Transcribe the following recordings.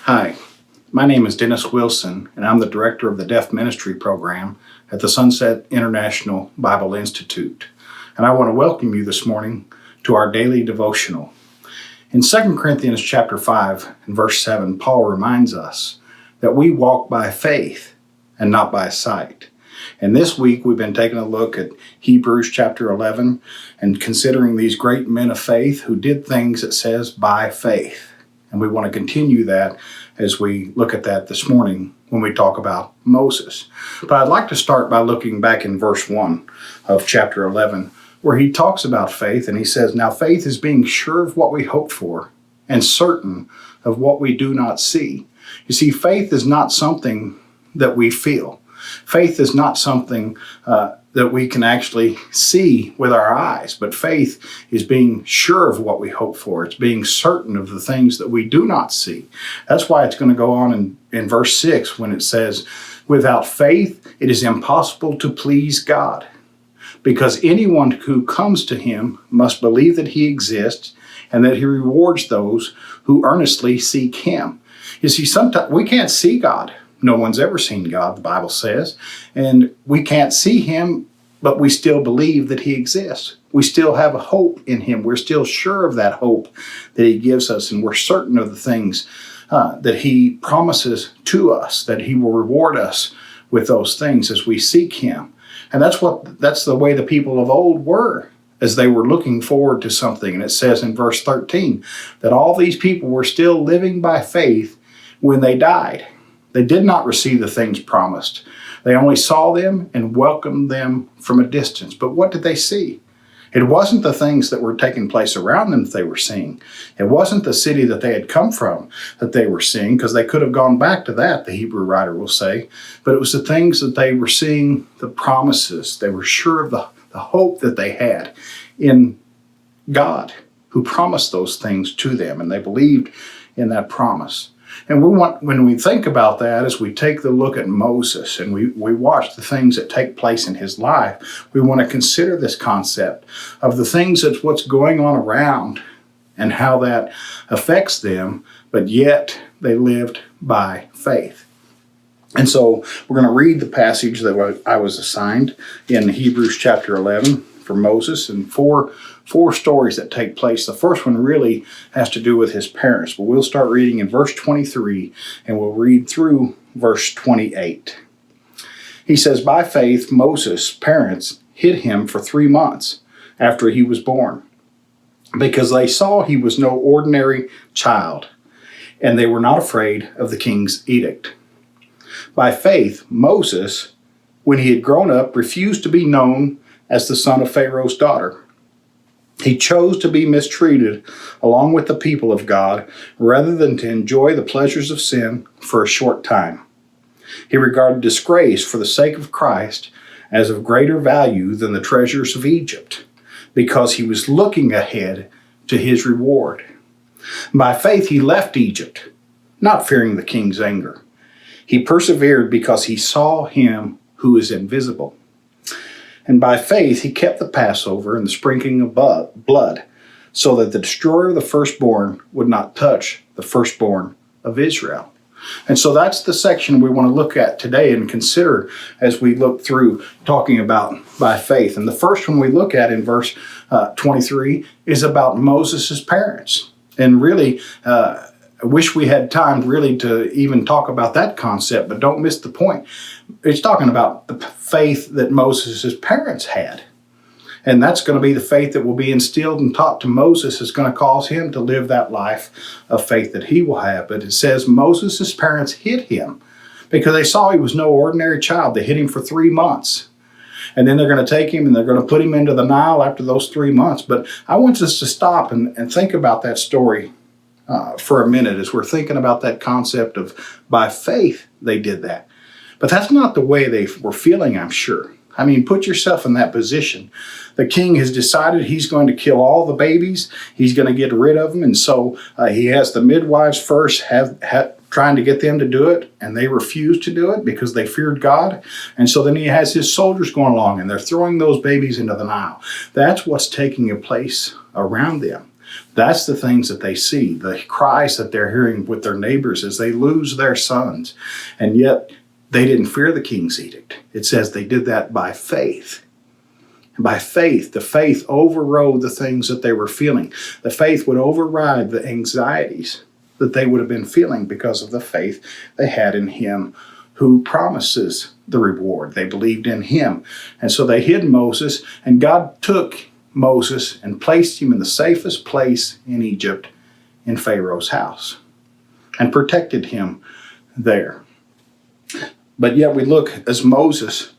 Hi, my name is Dennis Wilson, and I'm the director of the Deaf Ministry Program at the Sunset International Bible Institute. And I want to welcome you this morning to our daily devotional. In 2 Corinthians chapter 5 and verse 7, Paul reminds us that we walk by faith and not by sight. And this week we've been taking a look at Hebrews chapter 11 and considering these great men of faith who did things that says by faith. And we want to continue that as we look at that this morning when we talk about Moses. But I'd like to start by looking back in verse 1 of chapter 11, where he talks about faith, and he says, "Now faith is being sure of what we hope for and certain of what we do not see." You see, faith is not something that we feel. Faith is not something that we can actually see with our eyes, but faith is being sure of what we hope for. It's being certain of the things that we do not see. That's why it's going to go on in verse 6 when it says, "Without faith, it is impossible to please God, because anyone who comes to him must believe that he exists and that he rewards those who earnestly seek him." You see, sometimes we can't see God. No one's ever seen God, the Bible says, and we can't see him, but we still believe that he exists. We still have a hope in him. We're still sure of that hope that he gives us, and we're certain of the things that he promises to us, that he will reward us with those things as we seek him. And that's the way the people of old were, as they were looking forward to something. And it says in verse 13 that all these people were still living by faith when they died. They did not receive the things promised. They only saw them and welcomed them from a distance. But what did they see? It wasn't the things that were taking place around them that they were seeing. It wasn't the city that they had come from that they were seeing, because they could have gone back to that, the Hebrew writer will say. But it was the things that they were seeing, the promises. They were sure of the hope that they had in God, who promised those things to them, and they believed in that promise. And when we think about that, as we take the look at Moses and we watch the things that take place in his life, we want to consider this concept of the things that's what's going on around and how that affects them, but yet they lived by faith. And so we're going to read the passage that I was assigned in Hebrews chapter 11 for Moses, and four stories that take place. The first one really has to do with his parents, but we'll start reading in verse 23 and we'll read through verse 28. He says, "By faith, Moses' parents hid him for 3 months after he was born, because they saw he was no ordinary child, and they were not afraid of the king's edict. By faith, Moses, when he had grown up, refused to be known as the son of Pharaoh's daughter. He chose to be mistreated along with the people of God rather than to enjoy the pleasures of sin for a short time. He regarded disgrace for the sake of Christ as of greater value than the treasures of Egypt, because he was looking ahead to his reward. By faith he left Egypt, not fearing the king's anger. He persevered because he saw him who is invisible. And by faith he kept the Passover and the sprinkling of blood, so that the destroyer of the firstborn would not touch the firstborn of Israel." And so that's the section we want to look at today and consider as we look through talking about by faith. And the first one we look at in verse 23 is about Moses' parents. And really, I wish we had time really to even talk about that concept, but don't miss the point. It's talking about the faith that Moses' parents had. And that's going to be the faith that will be instilled and taught to Moses, is going to cause him to live that life of faith that he will have. But it says Moses' parents hid him because they saw he was no ordinary child. They hid him for 3 months. And then they're going to take him and they're going to put him into the Nile after those 3 months. But I want us to stop and think about that story for a minute as we're thinking about that concept of by faith they did that. But that's not the way they were feeling, I'm sure. I mean, put yourself in that position. The king has decided he's going to kill all the babies. He's going to get rid of them. And so he has the midwives first trying to get them to do it, and they refused to do it because they feared God. And so then he has his soldiers going along, and they're throwing those babies into the Nile. That's what's taking place around them. That's the things that they see, the cries that they're hearing with their neighbors as they lose their sons. And yet they didn't fear the king's edict. It says they did that by faith. And by faith, the faith overrode the things that they were feeling. The faith would override the anxieties that they would have been feeling because of the faith they had in him who promises the reward. They believed in him. And so they hid Moses, and God took Moses and placed him in the safest place in Egypt, in Pharaoh's house, and protected him there. But yet we look as Moses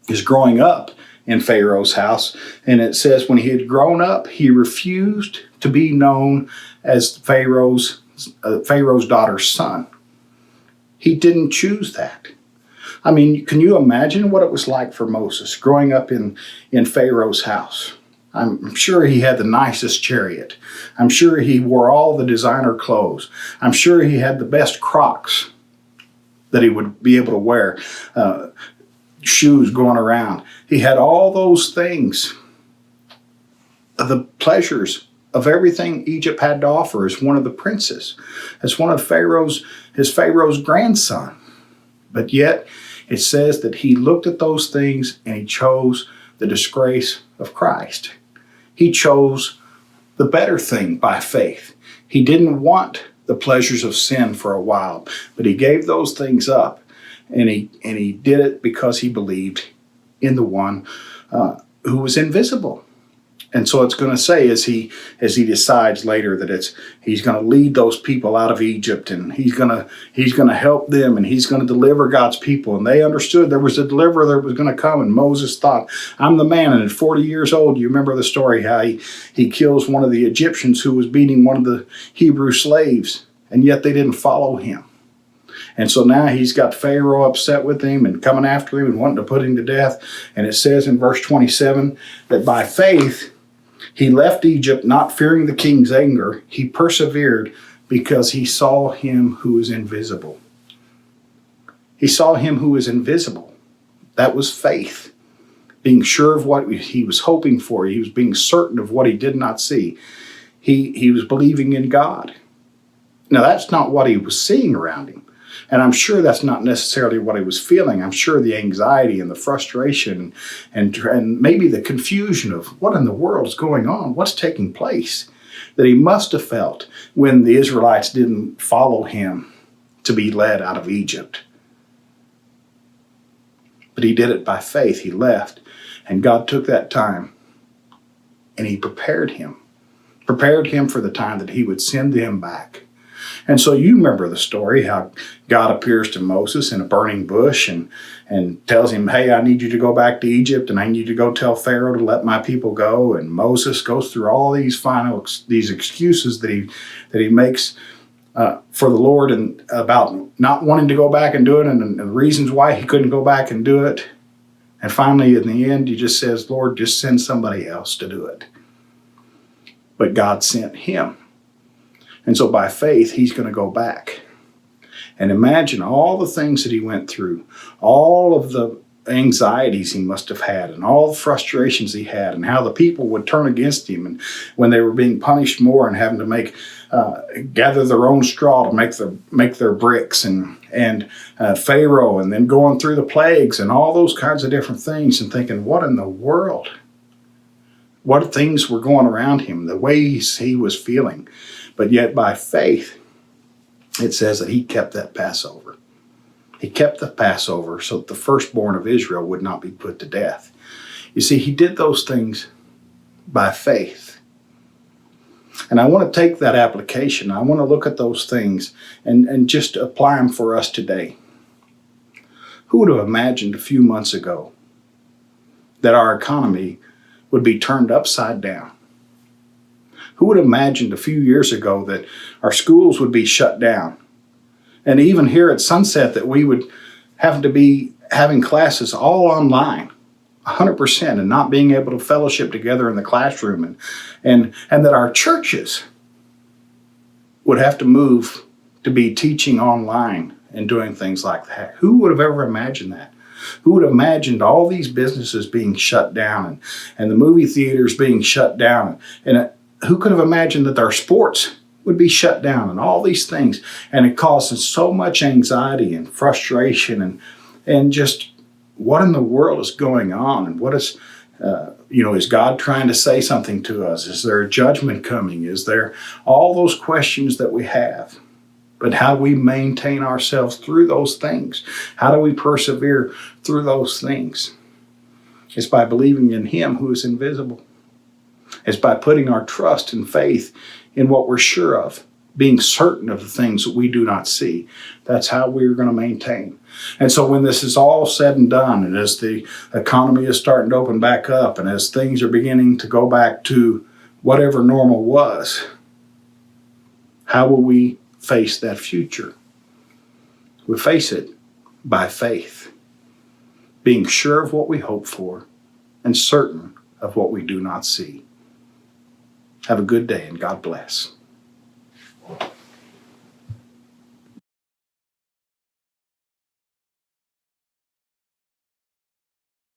is growing up in Pharaoh's house, and it says when he had grown up, he refused to be known as Pharaoh's daughter's son. He didn't choose that. I mean, can you imagine what it was like for Moses growing up in Pharaoh's house? I'm sure he had the nicest chariot. I'm sure he wore all the designer clothes. I'm sure he had the best Crocs that he would be able to wear, shoes going around. He had all those things, the pleasures of everything Egypt had to offer as one of the princes, as one of Pharaoh's grandson. But yet it says that he looked at those things and he chose the disgrace of Christ. He chose the better thing by faith. He didn't want the pleasures of sin for a while, but he gave those things up, and he did it because he believed in the one who was invisible. And so it's going to say as he decides later that he's going to lead those people out of Egypt, and he's going to help them, and he's going to deliver God's people. And they understood there was a deliverer that was going to come. And Moses thought, I'm the man. And at 40 years old, you remember the story how he kills one of the Egyptians who was beating one of the Hebrew slaves, and yet they didn't follow him. And so now he's got Pharaoh upset with him and coming after him and wanting to put him to death. And it says in verse 27 that by faith he left Egypt, not fearing the king's anger. He persevered because he saw him who is invisible. He saw him who is invisible. That was faith. Being sure of what he was hoping for. He was being certain of what he did not see. He was believing in God. Now, that's not what he was seeing around him. And I'm sure that's not necessarily what he was feeling. I'm sure the anxiety and the frustration and maybe the confusion of what in the world is going on, what's taking place, that he must have felt when the Israelites didn't follow him to be led out of Egypt. But he did it by faith. He left, and God took that time, and he prepared him for the time that he would send him back. And so you remember the story, how God appears to Moses in a burning bush and tells him, hey, I need you to go back to Egypt, and I need you to go tell Pharaoh to let my people go. And Moses goes through all these excuses that he makes for the Lord and about not wanting to go back and do it, and the reasons why he couldn't go back and do it. And finally, in the end, he just says, Lord, just send somebody else to do it. But God sent him. And so by faith, he's going to go back. And imagine all the things that he went through, all of the anxieties he must have had, and all the frustrations he had, and how the people would turn against him, and when they were being punished more and having to gather their own straw to make their bricks, and Pharaoh, and then going through the plagues and all those kinds of different things, and thinking, what in the world? What things were going around him, the way he was feeling. But yet by faith, it says that he kept that Passover. He kept the Passover so that the firstborn of Israel would not be put to death. You see, he did those things by faith. And I want to take that application. I want to look at those things and just apply them for us today. Who would have imagined a few months ago that our economy would be turned upside down? Who would have imagined a few years ago that our schools would be shut down? And even here at Sunset that we would have to be having classes all online, 100%, and not being able to fellowship together in the classroom, and that our churches would have to move to be teaching online and doing things like that. Who would have ever imagined that? Who would have imagined all these businesses being shut down and the movie theaters being shut down? And who could have imagined that our sports would be shut down and all these things? And it causes so much anxiety and frustration and just what in the world is going on? And what is, is God trying to say something to us? Is there a judgment coming? Is there all those questions that we have? But how do we maintain ourselves through those things? How do we persevere through those things? It's by believing in Him who is invisible. It's by putting our trust and faith in what we're sure of, being certain of the things that we do not see. That's how we're going to maintain. And so when this is all said and done, and as the economy is starting to open back up, and as things are beginning to go back to whatever normal was, how will we face that future? We face it by faith, being sure of what we hope for and certain of what we do not see. Have a good day and God bless.